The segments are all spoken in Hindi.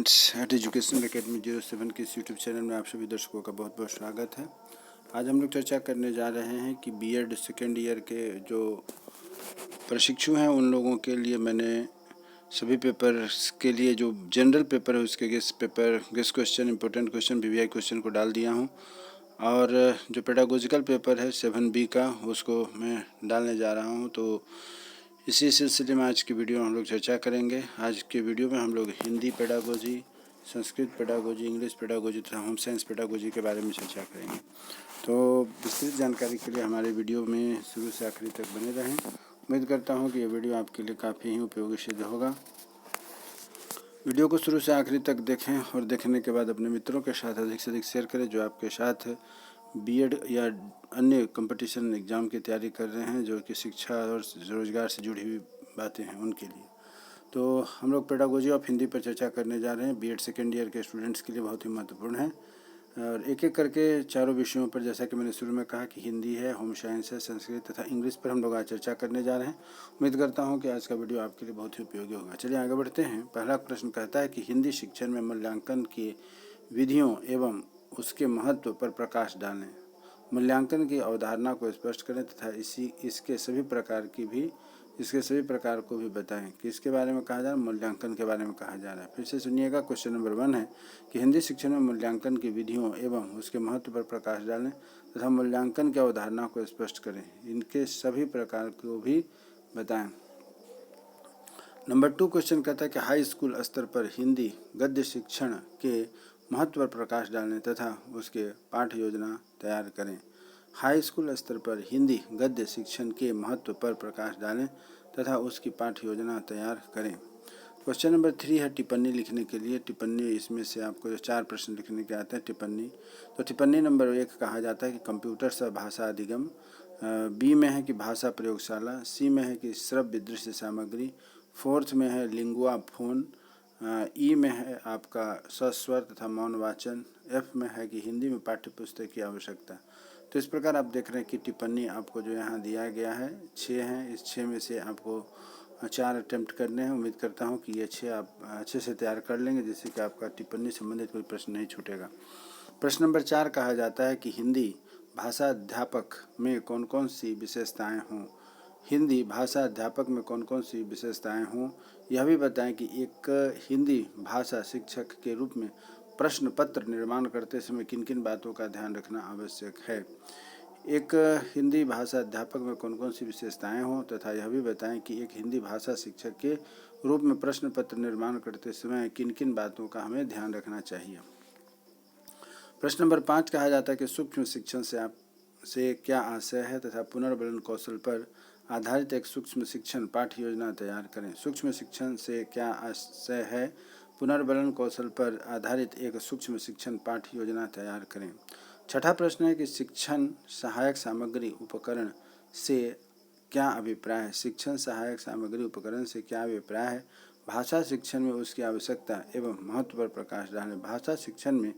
फ्रेंड्स, एट एजुकेशनल एकेडमी 07 के इस यूट्यूब चैनल में आप सभी दर्शकों का बहुत बहुत स्वागत है। आज हम लोग चर्चा करने जा रहे हैं कि बीएड सेकेंड ईयर के जो प्रशिक्षु हैं उन लोगों के लिए मैंने सभी पेपर्स के लिए जो जनरल पेपर है उसके guest question, important question, VVI question को डाल दिया हूँ और जो पेडागोजिकल पेपर है 7B का उसको मैं डालने जा रहा हूँ। तो इसी सिलसिले में आज की वीडियो हम लोग चर्चा करेंगे। आज के वीडियो में हम लोग Hindi pedagogy, Sanskrit pedagogy, English pedagogy तथा होम साइंस पेडागोजी के बारे में चर्चा करेंगे। तो विस्तृत जानकारी के लिए हमारे वीडियो में शुरू से आखिरी तक बने रहें। उम्मीद करता हूँ कि ये वीडियो आपके लिए काफ़ी ही उपयोगी सिद्ध होगा। वीडियो को शुरू से आखिरी तक देखें और देखने के बाद अपने मित्रों के साथ अधिक से अधिक शेयर करें जो आपके साथ बीएड या अन्य कंपटीशन एग्ज़ाम की तैयारी कर रहे हैं, जो कि शिक्षा और रोज़गार से जुड़ी हुई बातें हैं उनके लिए। तो हम लोग पेडागोजी ऑफ हिंदी पर चर्चा करने जा रहे हैं। बीएड सेकेंड ईयर के स्टूडेंट्स के लिए बहुत ही महत्वपूर्ण है और एक एक करके चारों विषयों पर, जैसा कि मैंने शुरू में कहा कि हिंदी है, होम साइंस है, संस्कृत तथा इंग्लिश पर हम लोग आज चर्चा करने जा रहे हैं। उम्मीद करता हूं कि आज का वीडियो आपके लिए बहुत ही उपयोगी होगा। चलिए आगे बढ़ते हैं। पहला प्रश्न कहता है कि हिंदी शिक्षण में मूल्यांकन की विधियों एवं उसके महत्व पर प्रकाश डालें। मूल्यांकन की अवधारणा को स्पष्ट करें तथा इसके सभी प्रकार को भी बताएं। किसके बारे में कहा जा रहा है? मूल्यांकन के बारे में कहा जा रहा है। फिर से सुनिएगा। क्वेश्चन नंबर 1 है कि हिंदी शिक्षण में मूल्यांकन की विधियों एवं उसके महत्व पर प्रकाश डालें तथा मूल्यांकन की अवधारणा को स्पष्ट करें। इनके सभी प्रकार को भी बताएं। नंबर 2 क्वेश्चन कहता है कि हाई स्कूल स्तर पर हिंदी गद्य शिक्षण के महत्व पर प्रकाश डालें तथा उसके पाठ्य योजना तैयार करें। हाई स्कूल स्तर पर हिंदी गद्य शिक्षण के महत्व पर प्रकाश डालें तथा उसकी पाठ्य योजना तैयार करें। क्वेश्चन नंबर 3 है टिप्पणी लिखने के लिए। टिप्पणी, इसमें से आपको जो 4 प्रश्न लिखने के आते हैं टिप्पणी। तो टिप्पणी नंबर 1 कहा जाता है कि कंप्यूटर से भाषा अधिगम, बी में है कि भाषा प्रयोगशाला, सी में है कि श्रव्य दृश्य सामग्री, 4th में है लिंगुआ फोन, ई में है आपका सस्वर तथा मौन वाचन, एफ में है कि हिंदी में पाठ्य पुस्तक की आवश्यकता। तो इस प्रकार आप देख रहे हैं कि टिप्पणी आपको जो यहाँ दिया गया है 6 हैं। इस 6 में से आपको 4 अटेम्प्ट करने हैं। उम्मीद करता हूँ कि ये 6 आप अच्छे से तैयार कर लेंगे, जिससे कि आपका टिप्पणी संबंधित कोई प्रश्न नहीं छूटेगा। प्रश्न नंबर 4 कहा जाता है कि हिंदी भाषा अध्यापक में कौन कौन सी विशेषताएँ हों। हिंदी भाषा अध्यापक में कौन कौन सी विशेषताएँ हों, यह भी बताएं कि एक हिंदी भाषा शिक्षक के रूप में प्रश्न पत्र निर्माण करते समय किन किन बातों का ध्यान रखना आवश्यक है। एक हिंदी भाषा अध्यापक में कौन कौन सी विशेषताएं हों तथा यह भी बताएं कि एक हिंदी भाषा शिक्षक के रूप में प्रश्न पत्र निर्माण करते समय किन किन बातों का हमें ध्यान रखना चाहिए। प्रश्न नंबर 5 कहा जाता है कि सूक्ष्म शिक्षण से क्या आशय है तथा पुनर्बलन कौशल पर आधारित एक सूक्ष्म शिक्षण पाठ्य योजना तैयार करें। सूक्ष्म शिक्षण से क्या आशय है, पुनर्बलन कौशल पर आधारित एक सूक्ष्म शिक्षण पाठ्य योजना तैयार करें। छठा प्रश्न है कि शिक्षण सहायक सामग्री उपकरण से क्या अभिप्राय है। शिक्षण सहायक सामग्री उपकरण से क्या अभिप्राय है। भाषा शिक्षण में उसकी आवश्यकता एवं महत्व पर प्रकाश डालें। भाषा शिक्षण में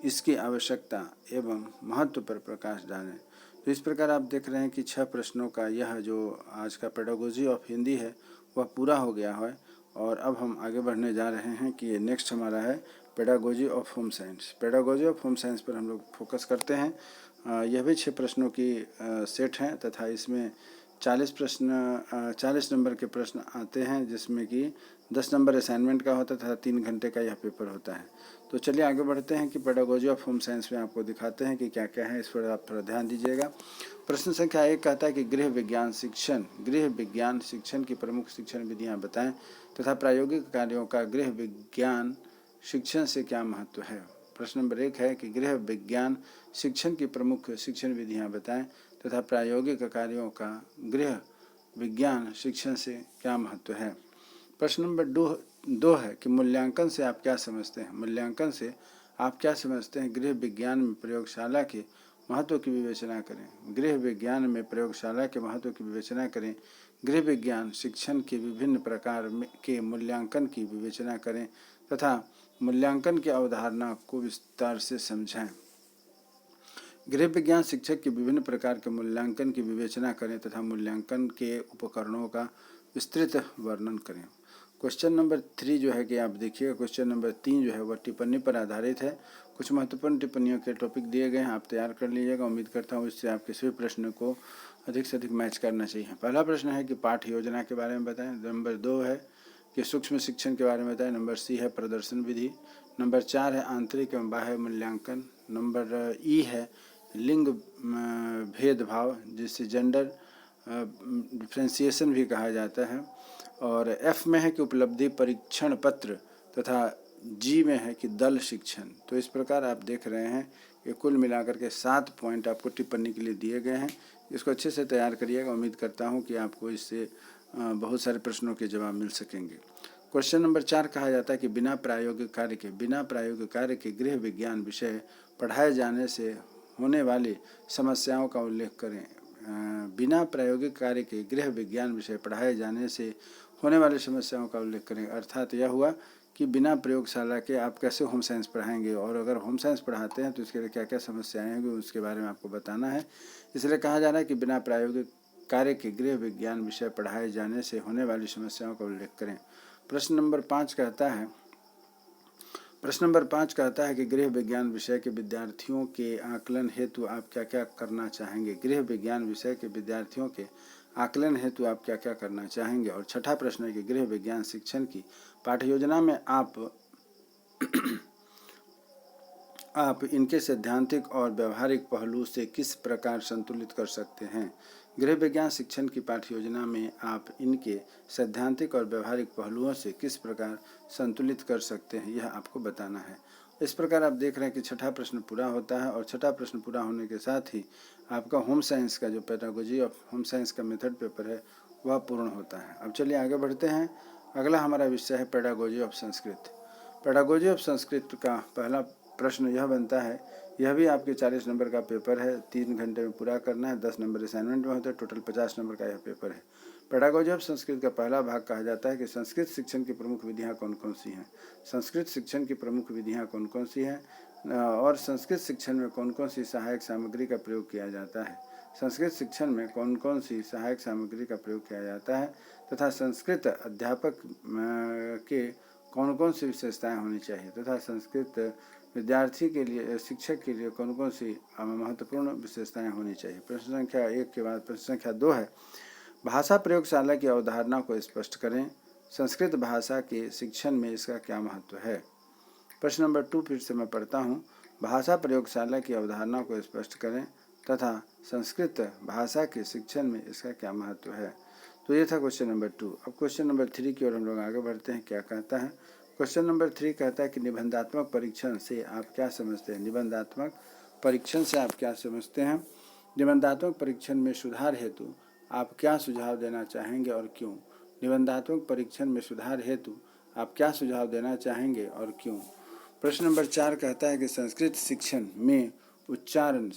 इसकी आवश्यकता एवं महत्व पर प्रकाश डालें। तो इस प्रकार आप देख रहे हैं कि 6 प्रश्नों का यह जो आज का पेडागोजी ऑफ हिंदी है वह पूरा हो गया है और अब हम आगे बढ़ने जा रहे हैं कि नेक्स्ट हमारा है pedagogy of home science. Pedagogy of home science पर हम लोग फोकस करते हैं। यह भी 6 प्रश्नों की सेट हैं तथा इसमें 40 नंबर के प्रश्न आते हैं, जिसमें कि 10 नंबर असाइनमेंट का होता है तथा 3 घंटे का यह पेपर होता है। तो चलिए आगे बढ़ते हैं कि पेडागोजी ऑफ होम साइंस में आपको दिखाते हैं कि क्या क्या है। इस पर आप थोड़ा ध्यान दीजिएगा। प्रश्न संख्या 1 कहता है कि गृह विज्ञान शिक्षण की प्रमुख शिक्षण विधियां बताएं तथा प्रायोगिक कार्यों का गृह विज्ञान शिक्षण से क्या महत्व है। प्रश्न नंबर 1 है कि गृह विज्ञान शिक्षण की प्रमुख शिक्षण विधियां बताएं तथा प्रायोगिक कार्यों का गृह विज्ञान शिक्षण से क्या महत्व है। प्रश्न नंबर 2 है कि मूल्यांकन से आप क्या समझते हैं। मूल्यांकन से आप क्या समझते हैं। गृह विज्ञान में प्रयोगशाला के महत्व की विवेचना करें। गृह विज्ञान में प्रयोगशाला के महत्व की विवेचना करें। गृह विज्ञान शिक्षण के विभिन्न प्रकार के मूल्यांकन की विवेचना करें तथा मूल्यांकन की अवधारणा को विस्तार से समझें। गृह विज्ञान शिक्षक के विभिन्न प्रकार के मूल्यांकन की विवेचना करें तथा मूल्यांकन के उपकरणों का विस्तृत वर्णन करें। क्वेश्चन नंबर 3 जो है कि आप देखिएगा, क्वेश्चन नंबर 3 जो है वह टिप्पणी पर आधारित है। कुछ महत्वपूर्ण टिप्पणियों के टॉपिक दिए गए हैं, आप तैयार कर लीजिएगा। उम्मीद करता हूँ इससे आप किसी भी प्रश्न को अधिक से अधिक मैच करना चाहिए। पहला प्रश्न है कि पाठ्य योजना के बारे में बताएं। नंबर 2 है कि सूक्ष्म शिक्षण के बारे में बताएं। नंबर सी है प्रदर्शन विधि। नंबर 4 है आंतरिक एवं बाह्य मूल्यांकन। नंबर ई है लिंग भेदभाव, जिसे जेंडर डिफ्रेंसिएशन भी कहा जाता है। और एफ में है कि उपलब्धि परीक्षण पत्र, तथा जी में है कि दल शिक्षण। तो इस प्रकार आप देख रहे हैं कि कुल मिलाकर के 7 पॉइंट आपको टिप्पणी के लिए दिए गए हैं। इसको अच्छे से तैयार करिएगा। उम्मीद करता हूं कि आपको इससे बहुत सारे प्रश्नों के जवाब मिल सकेंगे। क्वेश्चन नंबर 4 कहा जाता है कि बिना प्रायोगिक कार्य के गृह विज्ञान विषय पढ़ाए जाने से होने वाली समस्याओं का उल्लेख करें। बिना प्रायोगिक कार्य के गृह विज्ञान विषय पढ़ाए जाने से होने वाली समस्याओं का उल्लेख करें। अर्थात यह हुआ कि बिना प्रयोगशाला के आप कैसे होम साइंस पढ़ाएंगे, और अगर होम साइंस पढ़ाते हैं तो इसके लिए क्या क्या समस्याएं होंगी उसके बारे में आपको बताना है। इसलिए कहा जा रहा है कि बिना प्रायोगिक कार्य के गृह विज्ञान विषय पढ़ाए जाने से होने वाली समस्याओं का उल्लेख करें। प्रश्न नंबर 5 कहता है कि गृह विज्ञान विषय के विद्यार्थियों के आकलन हेतु आप क्या क्या करना चाहेंगे। गृह विज्ञान विषय के विद्यार्थियों के आकलन हेतु आप क्या क्या करना चाहेंगे। और छठा प्रश्न है कि गृह विज्ञान शिक्षण की पाठ्य योजना में आप इनके सैद्धांतिक और व्यवहारिक पहलू से किस प्रकार संतुलित कर सकते हैं। गृह विज्ञान शिक्षण की पाठ्य योजना में आप इनके सैद्धांतिक और व्यवहारिक पहलुओं से किस प्रकार संतुलित कर सकते हैं, यह आपको बताना है। इस प्रकार आप देख रहे हैं कि छठा प्रश्न पूरा होता है, और छठा प्रश्न पूरा होने के साथ ही आपका होम साइंस का जो पेडागोजी ऑफ होम साइंस का मेथड पेपर है वह पूर्ण होता है। अब चलिए आगे बढ़ते हैं। अगला हमारा विषय है pedagogy of Sanskrit. Pedagogy of Sanskrit का पहला प्रश्न यह बनता है, यह भी आपके 40 नंबर का पेपर है, 3 घंटे में पूरा करना है, 10 नंबर असाइनमेंट में होता है, टोटल 50 नंबर का यह पेपर है। पेडागोजी ऑफ संस्कृत का पहला भाग कहा जाता है कि संस्कृत शिक्षण की प्रमुख विधियाँ कौन कौन सी हैं। संस्कृत शिक्षण की प्रमुख विधियाँ कौन कौन सी हैं, और संस्कृत शिक्षण में कौन कौन सी सहायक सामग्री का प्रयोग किया जाता है। संस्कृत शिक्षण में कौन कौन सी सहायक सामग्री का प्रयोग किया जाता है, तथा संस्कृत अध्यापक के कौन कौन सी विशेषताएं होनी चाहिए, तथा संस्कृत विद्यार्थी के लिए शिक्षक के लिए कौन कौन सी महत्वपूर्ण विशेषताएं होनी चाहिए। प्रश्न संख्या 1 के बाद प्रश्न संख्या 2 है, भाषा प्रयोगशाला की अवधारणा को स्पष्ट करें। संस्कृत भाषा के शिक्षण में इसका क्या महत्व है। प्रश्न नंबर 2 फिर से मैं पढ़ता हूँ, भाषा प्रयोगशाला की अवधारणा को स्पष्ट करें तथा संस्कृत भाषा के शिक्षण में इसका क्या महत्व है। तो ये था क्वेश्चन नंबर 2। अब क्वेश्चन नंबर 3 की ओर हम लोग आगे बढ़ते हैं। क्या कहता है क्वेश्चन नंबर 3 कहता है कि निबंधात्मक परीक्षण से आप क्या समझते हैं। निबंधात्मक परीक्षण से आप क्या समझते हैं। निबंधात्मक परीक्षण में सुधार हेतु आप क्या सुझाव देना चाहेंगे और क्यों। निबंधात्मक परीक्षण में सुधार हेतु आप क्या सुझाव देना चाहेंगे और क्यों। प्रश्न नंबर 4 कहता है कि संस्कृत शिक्षण में उच्चारण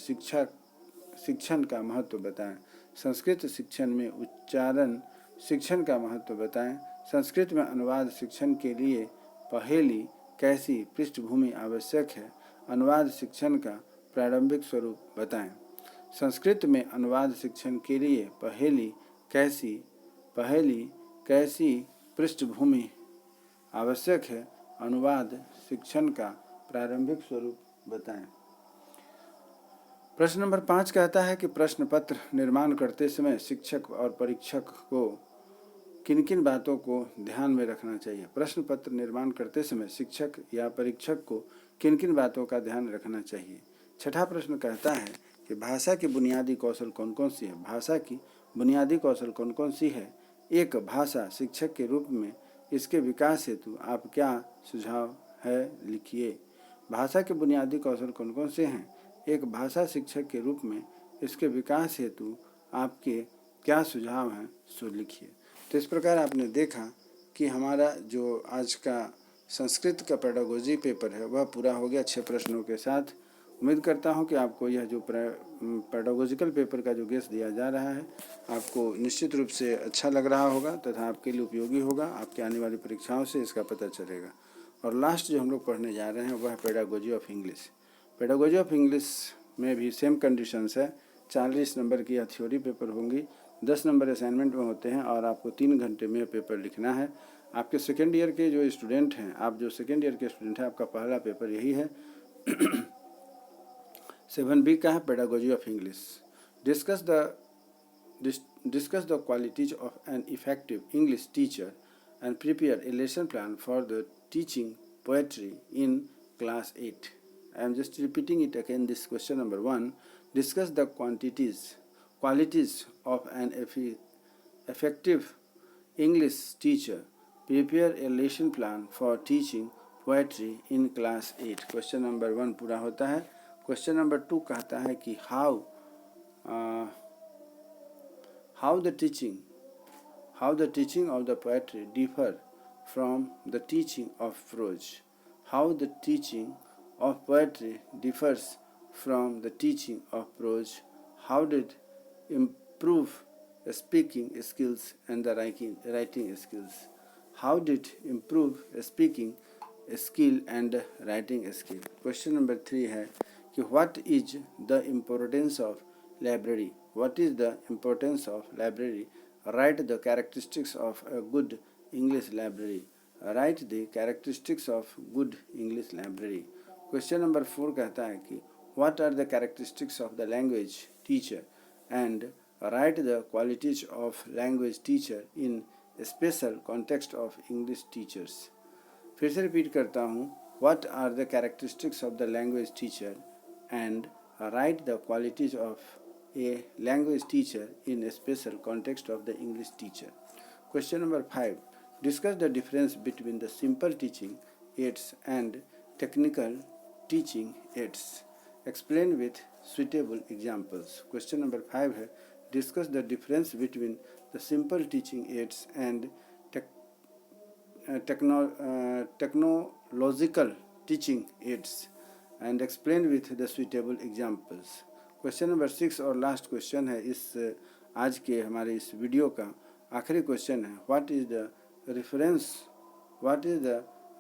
शिक्षण का महत्व बताएं। संस्कृत शिक्षण में उच्चारण शिक्षण का महत्व बताएं। संस्कृत में अनुवाद शिक्षण के लिए पहली कैसी पृष्ठभूमि आवश्यक है। अनुवाद शिक्षण का प्रारंभिक स्वरूप बताएं। संस्कृत में अनुवाद शिक्षण के लिए पहली कैसी पृष्ठभूमि आवश्यक है। अनुवाद शिक्षण का प्रारंभिक स्वरूप बताएं। प्रश्न नंबर 5 कहता है कि प्रश्न पत्र निर्माण करते समय शिक्षक और परीक्षक को किन किन बातों को ध्यान में रखना चाहिए। प्रश्न पत्र निर्माण करते समय शिक्षक या परीक्षक को किन किन बातों का ध्यान रखना चाहिए। छठा प्रश्न कहता है कि भाषा की बुनियादी कौशल कौन कौन सी है। भाषा की बुनियादी कौशल कौन कौन सी है। एक भाषा शिक्षक के रूप में इसके विकास हेतु आप क्या सुझाव है लिखिए। भाषा के बुनियादी कौशल कौन कौन से हैं। एक भाषा शिक्षक के रूप में इसके विकास हेतु आपके क्या सुझाव हैं सो लिखिए। तो इस प्रकार आपने देखा कि हमारा जो आज का संस्कृत का पेडागोजी पेपर है वह पूरा हो गया 6 प्रश्नों के साथ। उम्मीद करता हूं कि आपको यह जो पेडागोजिकल पेपर का जो गेस्ट दिया जा रहा है आपको निश्चित रूप से अच्छा लग रहा होगा तथा आपके लिए उपयोगी होगा। आपके आने वाली परीक्षाओं से इसका पता चलेगा। और लास्ट जो हम लोग पढ़ने जा रहे हैं वह pedagogy of English. Pedagogy of English में भी सेम कंडीशंस है। 40 नंबर की थ्योरी पेपर होंगी, 10 नंबर असाइनमेंट में होते हैं और आपको 3 घंटे में पेपर लिखना है। आपके सेकेंड ईयर के जो स्टूडेंट हैं, आप जो सेकेंड ईयर के स्टूडेंट हैं, आपका पहला पेपर यही है। 7B का है pedagogy of English. Discuss the qualities of an effective English teacher and prepare a lesson plan for the teaching poetry in class 8। I am just repeating it again. This question number 1. Discuss the qualities of an effective English teacher. Prepare a lesson plan for teaching poetry in class 8. Question number 1 पूरा होता है। Question number 2 कहता है कि how the teaching of the poetry differ from the teaching of prose. How the teaching of poetry differs from the teaching of prose. How did improve speaking skills and the writing skills. How did improve speaking skill and writing skill. Question number 3 है कि what is the importance of library. What is the importance of library. Write the characteristics of a good English library. Write the characteristics of good English library. Question number 4 कहता है कि what are the characteristics of the language teacher and write the qualities of language teacher in special context of English teachers. फिर से रिपीट करता हूँ, what are the characteristics of the language teacher and write the qualities of a language teacher in a special context of the English teacher. Question number 5. Discuss the difference between the simple teaching aids and technical teaching aids. Explain with suitable examples. Question number 5 है discuss the difference between the simple teaching aids and technological teaching aids and explain with the suitable examples. Question number 6 और लास्ट क्वेश्चन है इस आज के हमारे इस वीडियो का आखिरी क्वेश्चन है what is the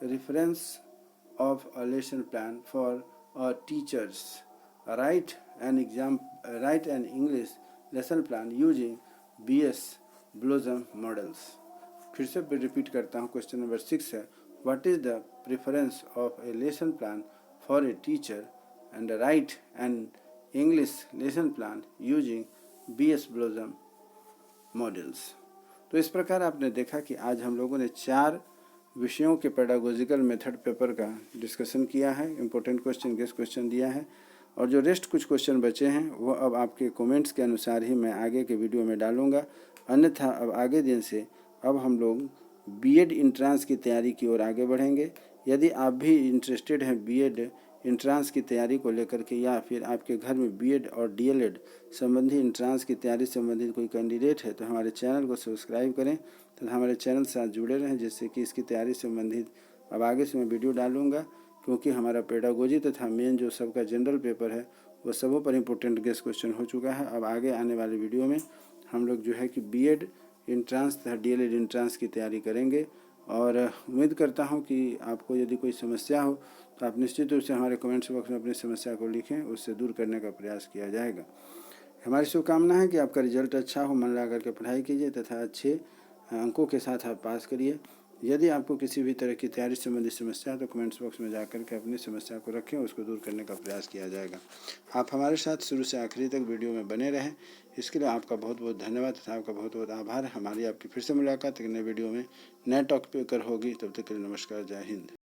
reference of a lesson plan for teachers. Write an English lesson plan using B.S. Blossom models. फिर से रिपीट करता हूँ, क्वेश्चन नंबर 6 है what is the preference of a lesson plan for a teacher and write an English lesson plan using B.S. Blossom models. तो इस प्रकार आपने देखा कि आज हम लोगों ने 4 विषयों के पेडागोजिकल मेथड पेपर का डिस्कशन किया है। इम्पोर्टेंट क्वेश्चन गेस्ट क्वेश्चन दिया है और जो रेस्ट कुछ क्वेश्चन बचे हैं वो अब आपके कमेंट्स के अनुसार ही मैं आगे के वीडियो में डालूंगा। अन्यथा अब आगे दिन से अब हम लोग बीएड इंट्रांस की तैयारी की ओर आगे बढ़ेंगे। यदि आप भी इंटरेस्टेड हैं बीएड इंट्रांस की तैयारी को लेकर के या फिर आपके घर में बीएड और डीएलएड संबंधी इंट्रांस की तैयारी संबंधित कोई कैंडिडेट है तो हमारे चैनल को सब्सक्राइब करें तथा हमारे चैनल से साथ जुड़े रहें, जिससे कि इसकी तैयारी संबंधित अब आगे से मैं वीडियो डालूंगा। क्योंकि हमारा पेडागोजी तथा मेन जो सबका जनरल पेपर है वो सबों पर इम्पोर्टेंट गेस्ट क्वेश्चन हो चुका है। अब आगे आने वाले वीडियो में हम लोग जो है कि बीएड इंट्रांस तथा डीएलएड इंट्रांस की तैयारी करेंगे और उम्मीद करता हूं कि आपको यदि कोई समस्या हो तो आप निश्चित रूप से हमारे कमेंट्स बॉक्स में अपनी समस्या को लिखें, उससे दूर करने का प्रयास किया जाएगा। हमारी शुभकामना है कि आपका रिजल्ट अच्छा हो, मन लगा करके पढ़ाई कीजिए तथा अच्छे अंकों के साथ आप पास करिए। यदि आपको किसी भी तरह की तैयारी संबंधी समस्या है तो कमेंट्स बॉक्स में जाकर के अपनी समस्या को रखें, उसको दूर करने का प्रयास किया जाएगा। आप हमारे साथ शुरू से आखिरी तक वीडियो में बने रहें, इसके लिए आपका बहुत बहुत धन्यवाद तथा आपका बहुत बहुत आभार। हमारी आपकी फिर से मुलाकात एक नए वीडियो में नए टॉपिक पर होगी। तब तक के लिए नमस्कार, जय हिंद।